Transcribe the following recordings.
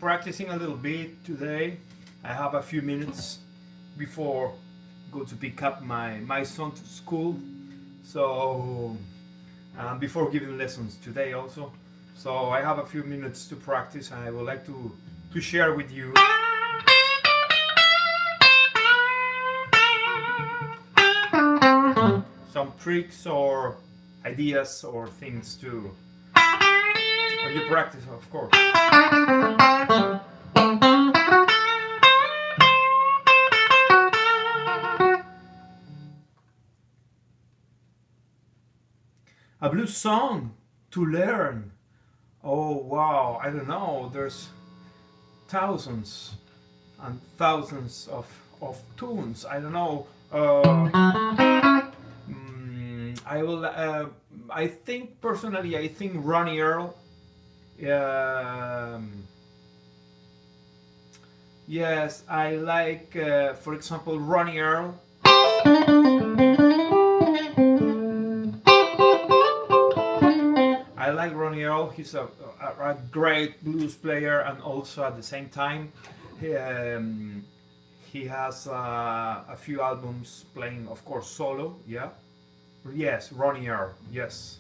practicing a little bit today. I have a few minutes before go to pick up my son to school. So before giving lessons today also. So I have a few minutes to practice, and I would like to share with you some tricks or ideas or things to when you practice, of course. A blues song to learn. Oh wow, I don't know, there's thousands and thousands of tunes. I don't know. I think personally, I think Ronnie Earl. Yes, I like, for example, Ronnie Earl. I like Ronnie Earl. He's a great blues player, and also at the same time, he has a few albums playing, of course, solo. Yeah. Yes, Ronnie Earl. Yes.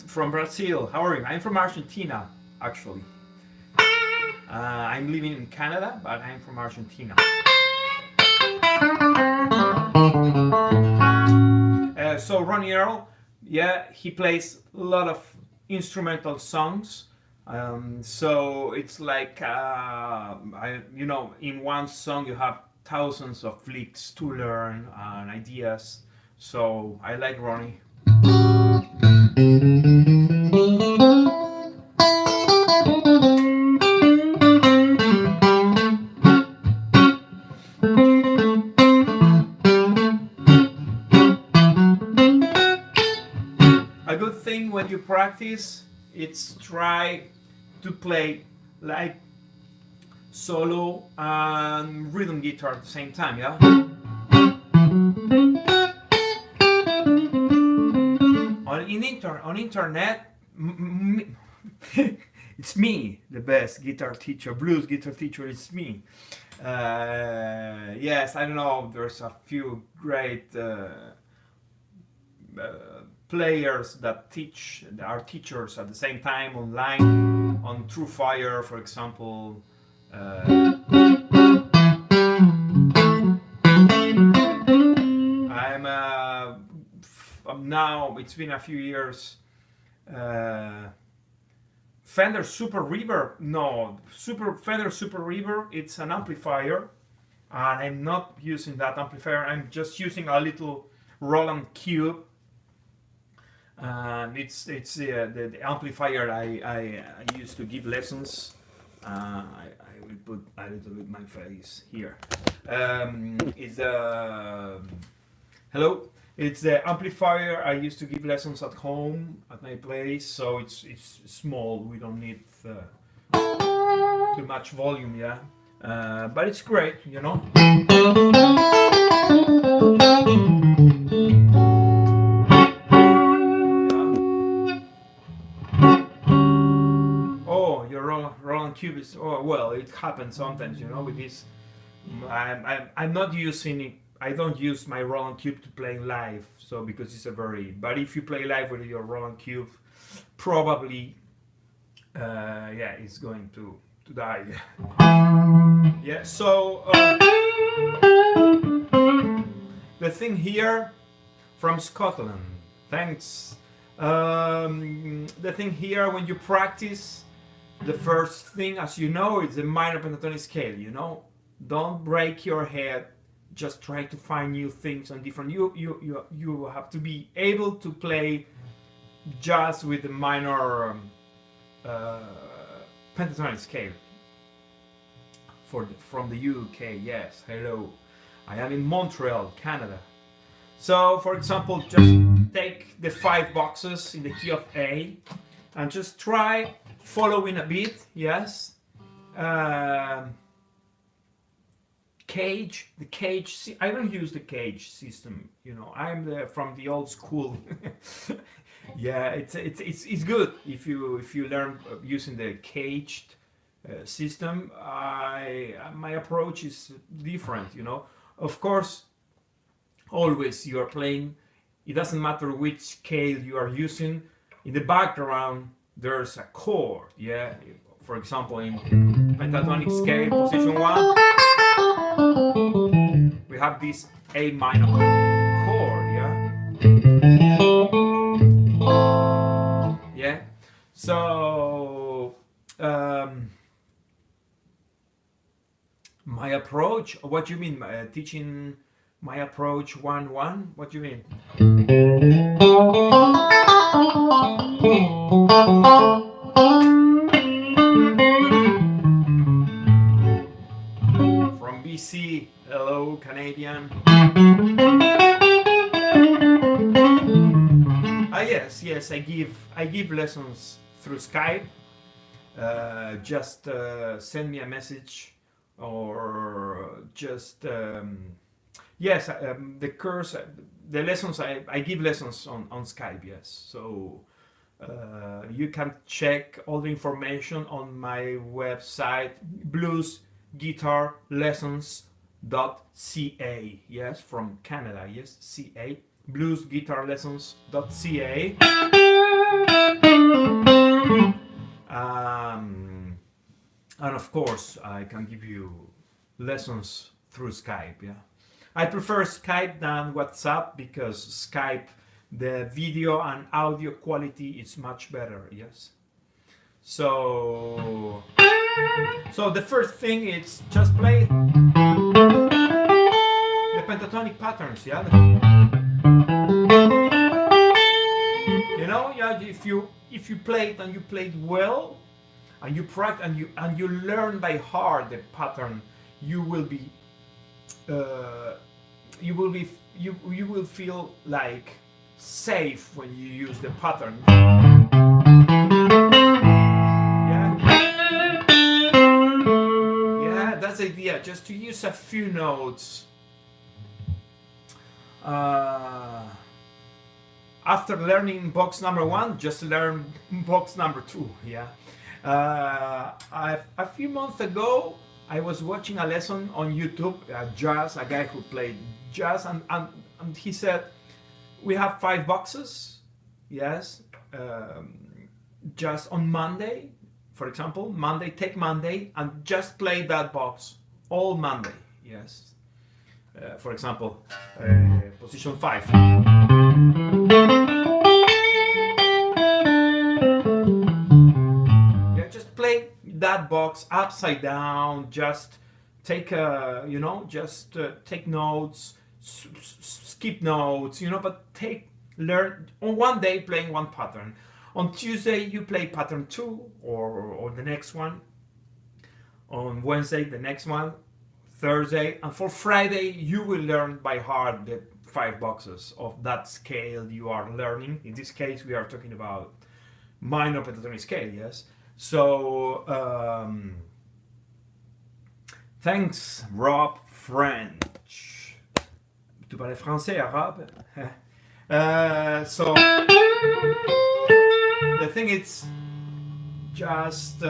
From Brazil. How are you? I'm from Argentina, actually. I'm living in Canada, but I'm from Argentina. So Ronnie Earl, yeah, he plays a lot of instrumental songs. So it's like, in one song you have thousands of licks to learn and ideas. So I like Ronnie. A good thing when you practice, it's try to play like solo and rhythm guitar at the same time, yeah? On internet, it's me, the best guitar teacher, blues guitar teacher, it's me. Yes, I don't know, there's a few great players that are teachers at the same time online, on True Fire, for example. I'm now, it's been a few years, Fender Super Reverb. No, Fender Super Reverb, it's an amplifier, and I'm not using that amplifier. I'm just using a little Roland Cube. And it's the amplifier I used to give lessons. I will put a little bit my face here. It's hello. It's the amplifier I used to give lessons at home at my place. So it's small. We don't need too much volume, yeah. But it's great, you know. Roland Cube is, oh well, it happens sometimes, you know, with this. I'm not using it. I don't use my Roland Cube to play live, so because it's but if you play live with your Roland Cube, probably yeah, it's going to die. Yeah, so the thing here from Scotland, thanks. The thing here when you practice, the first thing, as you know, is the minor pentatonic scale, you know. Don't break your head, just try to find new things and different. You have to be able to play just with the minor pentatonic scale. From the UK, yes, hello. I am in Montreal, Canada. So, for example, just take the 5 boxes in the key of A and just try following a beat, yes. I don't use the cage system, I'm from the old school. Yeah, it's good if you learn using the caged system. My approach is different, of course. Always you are playing, it doesn't matter which scale you are using, in the background there's a chord. Yeah, for example, in pentatonic scale position 1 we have this A minor chord. Yeah, so my approach, what do you mean, teaching my approach 1-1, what do you mean? From BC, hello Canadian. Yes, I give lessons through Skype. Just send me a message, or just yes, the lessons, I give lessons on Skype. Yes, so you can check all the information on my website, bluesguitarlessons.ca. Yes, from Canada. Yes, CA, bluesguitarlessons.ca. And of course, I can give you lessons through Skype. Yeah, I prefer Skype than WhatsApp because Skype, the video and audio quality is much better. Yes. So the first thing is just play the pentatonic patterns. Yeah. Yeah. If you play it and you play it well, and you practice and you learn by heart the pattern, you will feel like safe when you use the pattern. Yeah, that's the idea, just to use a few notes. After learning box number 1, just learn box number 2. Yeah. A few months ago, I was watching a lesson on YouTube, a guy who played jazz, and he said, we have 5 boxes. Yes. Just on Monday, for example, take Monday and just play that box all Monday. Yes. For example, position 5. Yeah, just play that box upside down. Just take take notes, skip notes, but learn on one day playing one pattern. On Tuesday you play pattern 2 or the next one. On Wednesday the next one. Thursday, and for Friday you will learn by heart the 5 boxes of that scale you are learning. In this case we are talking about minor pentatonic scale. Yes. So thanks Rob French. Tu parles français, arabe? So the thing is just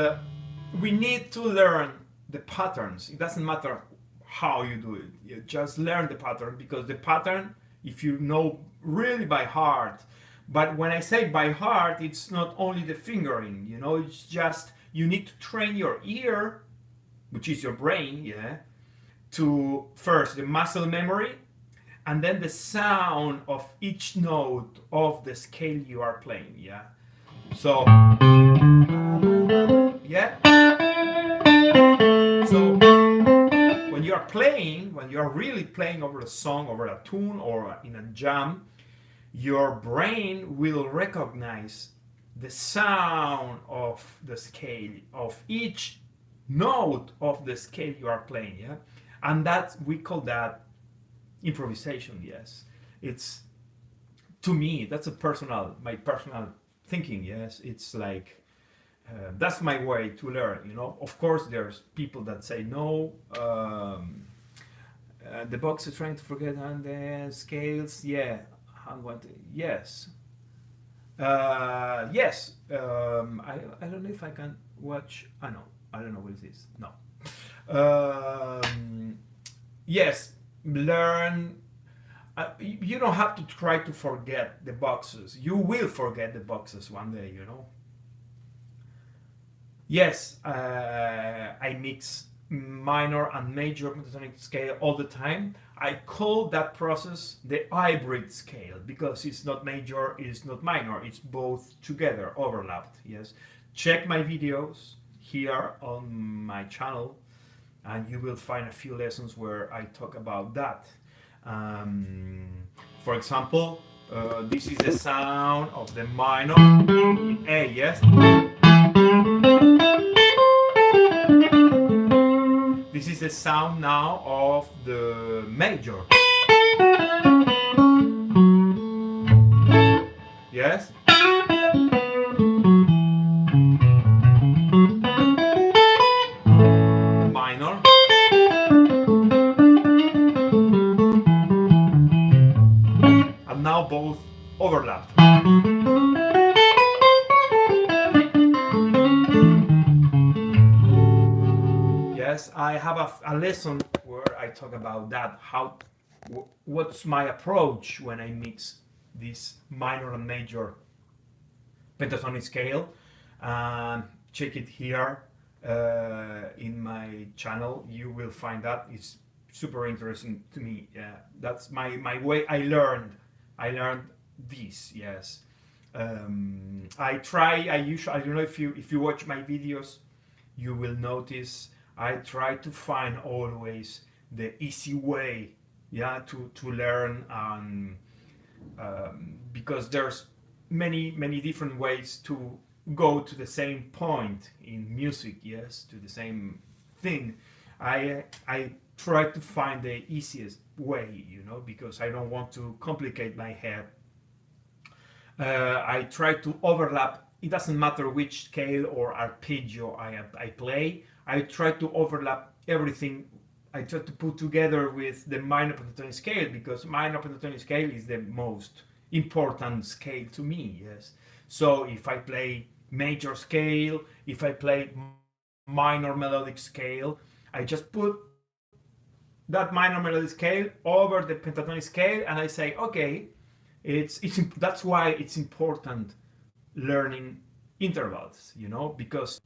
we need to learn the patterns. It doesn't matter how you do it. You just learn the pattern, because the pattern, if you know really by heart, but when I say by heart, it's not only the fingering, it's just you need to train your ear, which is your brain, yeah, to first the muscle memory, and then the sound of each note of the scale you are playing, yeah. So, yeah. So when you are really playing over a song, over a tune, or in a jam, your brain will recognize the sound of the scale, of each note of the scale you are playing, yeah? And we call that improvisation, yes. It's, to me, that's my personal thinking, yes. It's like, that's my way to learn, Of course, there's people that say no. the box is trying to forget and the scales. Yeah, and what? Yes, yes. I don't know if I can watch. I know. I don't know what it is. No. Yes, learn. You don't have to try to forget the boxes. You will forget the boxes one day. You know. Yes, I mix minor and major pentatonic scale all the time. I call that process the hybrid scale because it's not major, it's not minor, it's both together, overlapped. Yes, check my videos here on my channel, and you will find a few lessons where I talk about that. Um, for example, this is the sound of the minor in A. Yes. This is the sound now of the major. Yes? Minor. And now both overlapped. Yes, I have a lesson where I talk about that. What's my approach when I mix this minor and major pentatonic scale? Check it here in my channel. You will find that it's super interesting to me. Yeah, that's my way. I learned this. Yes, I try. I usually. I don't know if you watch my videos, you will notice I try to find always the easy way, yeah, to learn, because there's many different ways to go to the same point in music, yes, to the same thing. I try to find the easiest way, you know, because I don't want to complicate my head. I try to overlap. It doesn't matter which scale or arpeggio I play. I try to overlap everything. I try to put together with the minor pentatonic scale because minor pentatonic scale is the most important scale to me. Yes. So if I play major scale, if I play minor melodic scale, I just put that minor melodic scale over the pentatonic scale, and I say, okay, it's that's why it's important learning intervals, you know, because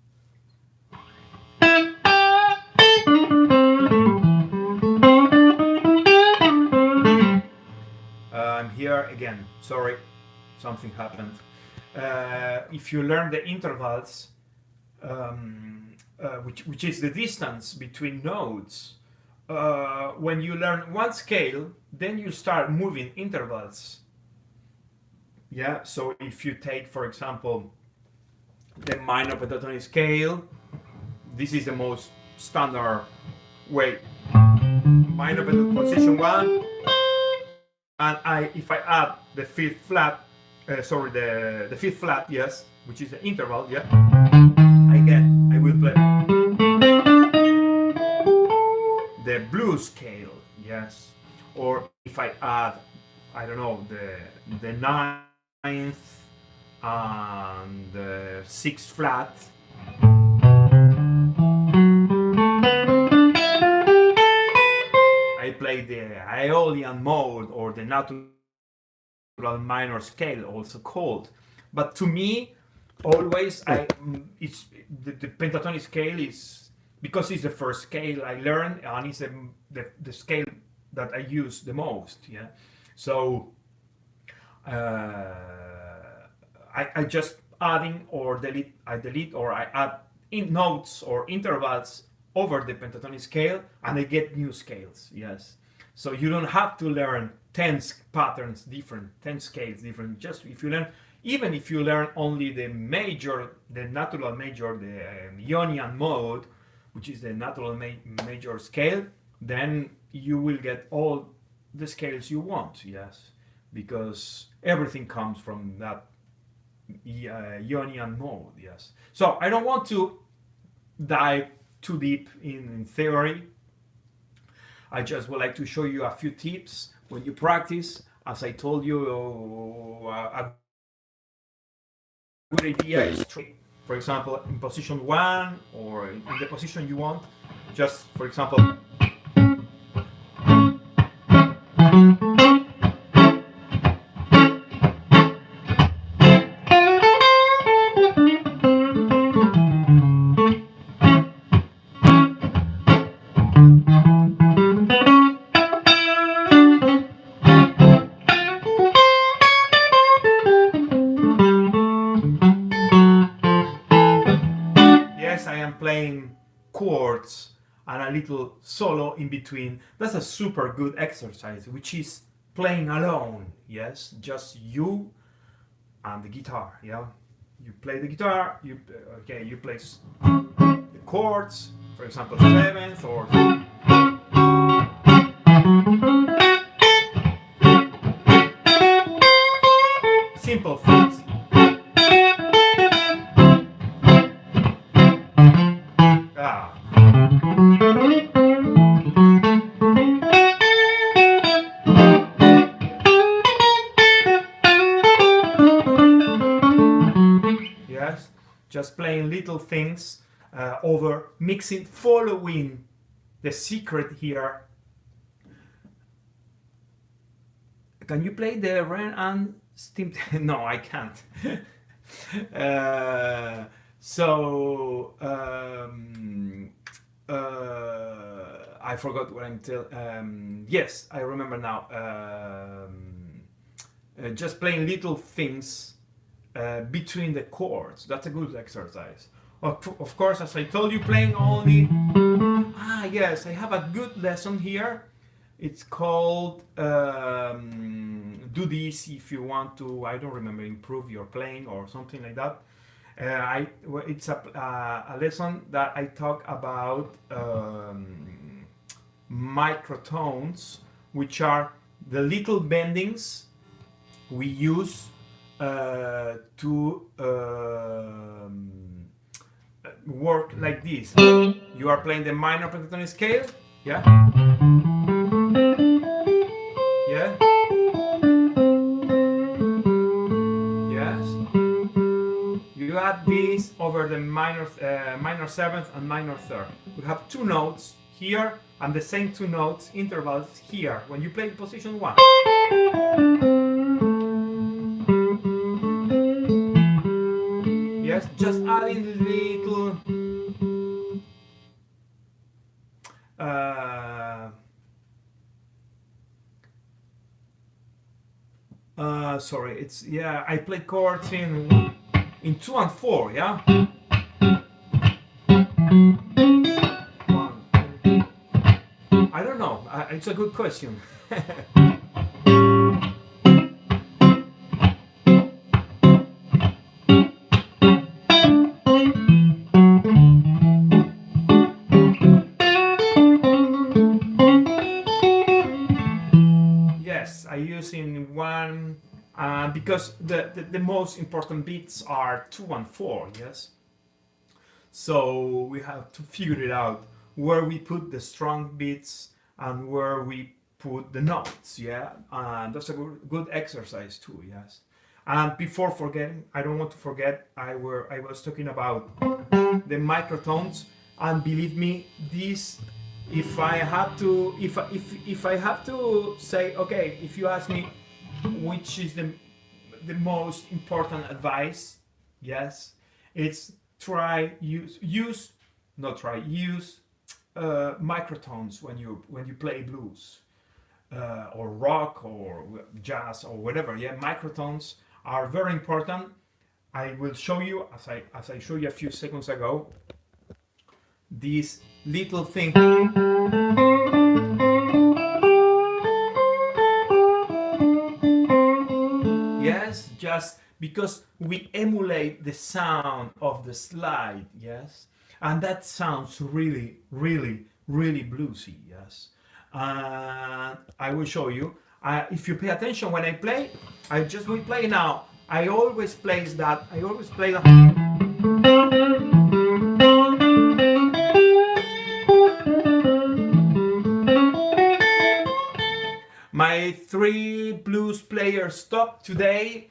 I'm here again. Sorry, something happened. If you learn the intervals, which is the distance between notes, when you learn one scale, then you start moving intervals. Yeah. So if you take, for example, the minor pentatonic scale, this is the most standard way. Minor pentatonic position 1, and if I add the fifth flat, the fifth flat, yes, which is the interval, yeah, I will play the blues scale, yes, or if I add, I don't know, the ninth and the sixth flat. I play the Aeolian mode or the natural minor scale, also called. But to me, always it's the pentatonic scale is because it's the first scale I learned and it's the scale that I use the most. Yeah, so I just adding or delete. I delete or I add in notes or intervals over the pentatonic scale, and I get new scales. Yes, so you don't have to learn 10 patterns different, 10 scales different. Just if you learn, even if you learn only the major, the natural major, the Ionian mode, which is the natural major scale, then you will get all the scales you want. Yes, because everything comes from that Ionian mode. Yes, so I don't want to dive too deep in theory. I just would like to show you a few tips when you practice. As I told you, a good idea is to, for example, in position 1 or in the position you want, just for example, I am playing chords and a little solo in between. That's a super good exercise, which is playing alone. Yes, just you and the guitar. Yeah, you play the guitar. You play the chords, for example, seventh or simple things. Yes, just playing little things over mixing, following the secret here. Can you play the Ren and Steam? No, I can't. I forgot what I'm telling. Yes, I remember now. Just playing little things between the chords. That's a good exercise. Of course, as I told you, playing only. Yes, I have a good lesson here. It's called Do This If You Want to, I don't remember, improve your playing or something like that. It's a lesson that I talk about microtones, which are the little bendings we use to work like this. You are playing the minor pentatonic scale, yeah? Yeah? Yes? You add this over the minor 7th and minor 3rd. We have two notes here and the same two notes intervals here when you play position 1. Yes, just adding little sorry, it's I play chords in 2 and 4, yeah. 1, 2. I don't know. It's a good question. Yes, I use in 1. Because the most important beats are 2 and 4, yes? So we have to figure it out where we put the strong beats and where we put the notes, yeah? And that's a good exercise too, yes? And before forgetting, I don't want to forget, I was talking about the microtones, and believe me, this, if I have to say, okay, if you ask me which is the most important advice, yes, it's use microtones when you play blues or rock or jazz or whatever. Yeah, microtones are very important. I will show you, as I showed you a few seconds ago, this little thing. Yes, just because we emulate the sound of the slide, yes, and that sounds really, really, really bluesy, yes. I will show you. If you pay attention when I play, I just will play now. I always play that. My 3 blues players top today.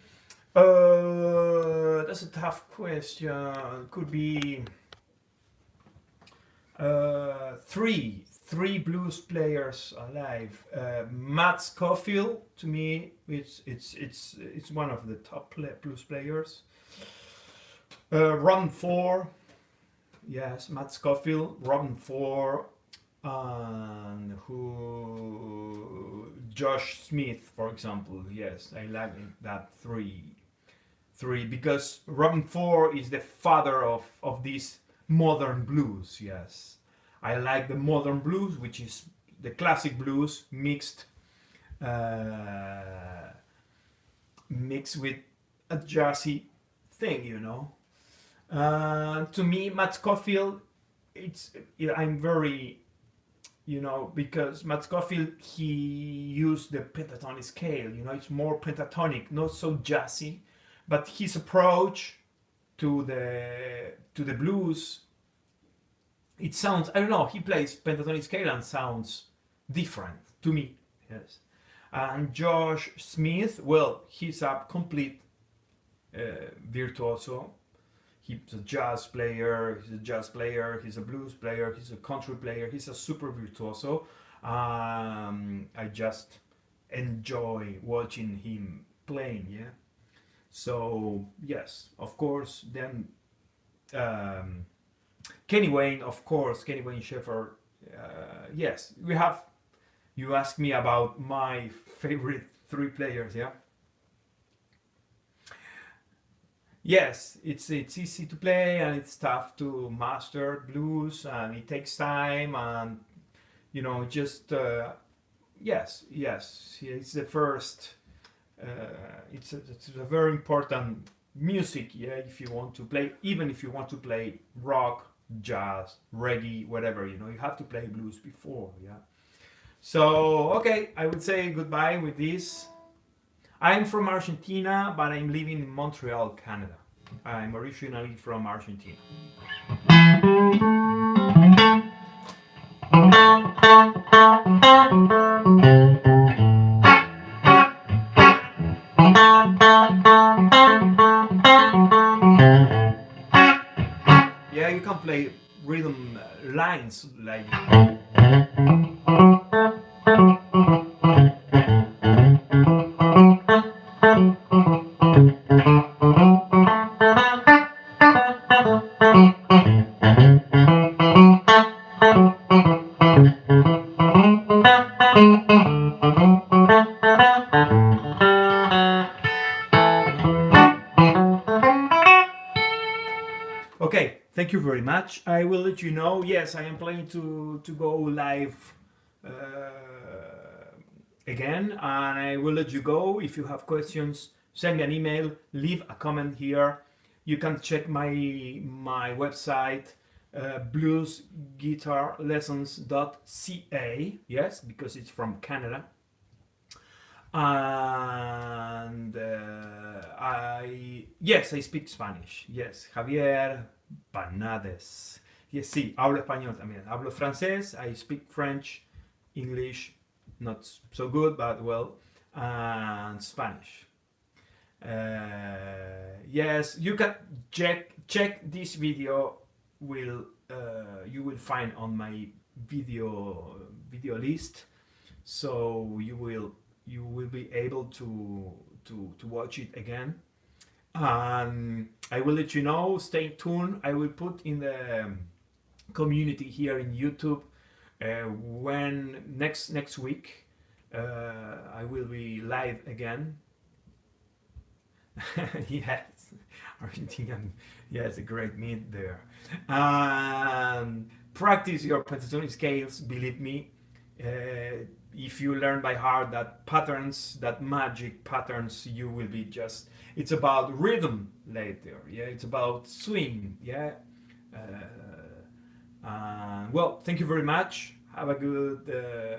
That's a tough question. Could be three blues players alive. Matt Scofield, to me, it's one of the top blues players. Robin Ford, yes, Matt Scofield, Robin Ford, and who Josh Smith, for example. Yes, I like that three because Robin Ford is the father of this modern blues. Yes, I like the modern blues, which is the classic blues mixed with a jazzy thing, you know. To me, Matt Scofield, I'm very, you know, because Matt Scofield, he used the pentatonic scale, you know, it's more pentatonic, not so jazzy, but his approach to the blues, it sounds, I don't know, he plays pentatonic scale and sounds different to me, yes. And Josh Smith, well, he's a complete virtuoso. He's a jazz player, he's a blues player, he's a country player, he's a super virtuoso. I just enjoy watching him playing, yeah. So, yes, of course, then Kenny Wayne, of course, Kenny Wayne Shepherd. Yes, you asked me about my favorite 3 players, yeah. Yes, it's easy to play and it's tough to master blues and it takes time and you know just yes it's the first it's a very important music, yeah, if you want to play, even if you want to play rock, jazz, reggae, whatever, you know, you have to play blues before, yeah. So okay, I would say goodbye with this. I'm from Argentina, but I'm living in Montreal, Canada. I'm originally from Argentina. Yeah, you can play rhythm lines like. Okay, thank you very much. I will let you know. Yes, I am planning to go live uh, again, and I will let you go. If you have questions, send me an email, leave a comment here. You can check my website, bluesguitarlessons.ca. Yes, because it's from Canada. And I speak Spanish. Yes, Javier Panades. Yes, sí, hablo español también. Hablo francés. I speak French, English, not so good, but well, and Spanish. Yes, you can check this video. You will find on my video list, so you will be able to watch it again. And I will let you know. Stay tuned. I will put in the community here in YouTube when next week I will be live again. Yes, Argentinian. Yes, a great meat there. Practice your pentatonic scales. Believe me. If you learn by heart that patterns, that magic patterns, you will be just. It's about rhythm later. Yeah, it's about swing. Yeah. Well, thank you very much. Have a good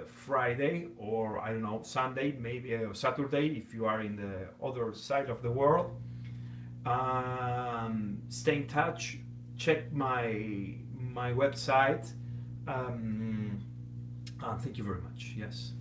Friday, or I don't know, Sunday, maybe Saturday if you are in the other side of the world. Stay in touch. Check my website. Thank you very much. Yes.